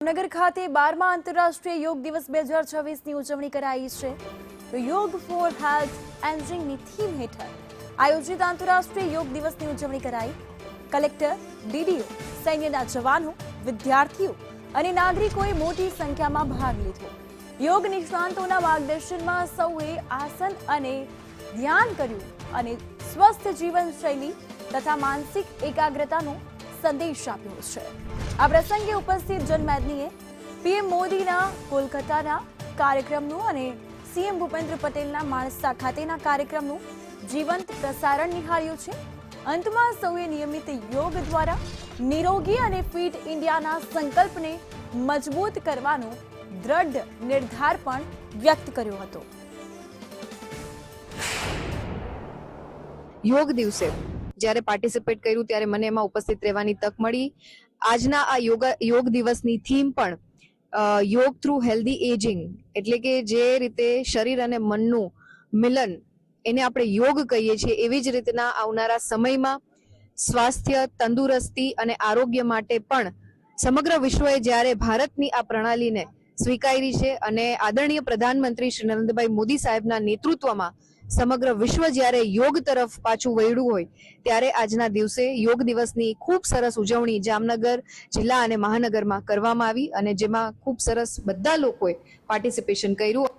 જામનગર ખાતે 12મા આંતરરાષ્ટ્રીય યોગ દિવસ 2026ની ઉજવણી કરાઈ છે। તો યોગ ફોર હેલ્થ એન્જિંગની થીમ હેઠળ આયોજિત આંતરરાષ્ટ્રીય યોગ દિવસની ઉજવણી કરાઈ। કલેક્ટર, ડીડીઓ, સૈન્યના જવાનો, વિદ્યાર્થીઓ અને નાગરિકોએ મોટી સંખ્યામાં ભાગ લીધો। યોગ નિષ્ણાંતોના માર્ગદર્શનમાં સૌએ આસન અને ધ્યાન કર્યું અને સ્વસ્થ જીવનશૈલી તથા માનસિક એકાગ્રતાનો સંદેશ આપ્યો છે। આ પ્રસંગે ઉપસ્થિત જનમેદનીએ પીએમ મોદીના કોલકાતાના કાર્યક્રમનું અને સીએમ ભૂપેન્દ્ર પટેલના માણસા ખાતેના કાર્યક્રમનું જીવંત પ્રસારણ નિહાળ્યું છે। અંતમાં સૌએ નિયમિત યોગ દ્વારા નિરોગી અને ફિટ ઇન્ડિયાના સંકલ્પને મજબૂત કરવાનો દ્રઢ નિર્ધાર પણ વ્યક્ત કર્યો હતો। યોગ દિવસે જ્યારે પાર્ટિસિપેટ કર્યું ત્યારે મને એમાં ઉપસ્થિત રહેવાની તક મળી। આજના આ યોગ દિવસની થીમ પણ યોગ થ્રુ હેલ્ધી એજિંગ, એટલે કે જે રીતે શરીર અને મનનું મિલન એને આપણે યોગ કહીએ છીએ, એવી જ રીતના આવનારા સમયમાં સ્વાસ્થ્ય, તંદુરસ્તી અને આરોગ્ય માટે પણ સમગ્ર વિશ્વએ જ્યારે ભારતની આ પ્રણાલીને સ્વીકારી છે અને આદરણીય પ્રધાનમંત્રી શ્રી નરેન્દ્રભાઈ મોદી સાહેબના નેતૃત્વમાં સમગ્ર વિશ્વ જ્યારે યોગ તરફ પાછું વળ્યું હોય ત્યારે આજના દિવસે યોગ દિવસની ખૂબ સરસ ઉજવણી જામનગર જિલ્લા અને મહાનગરમાં કરવામાં આવી અને જેમાં ખૂબ સરસ બધા લોકોએ પાર્ટિસિપેશન કર્યું।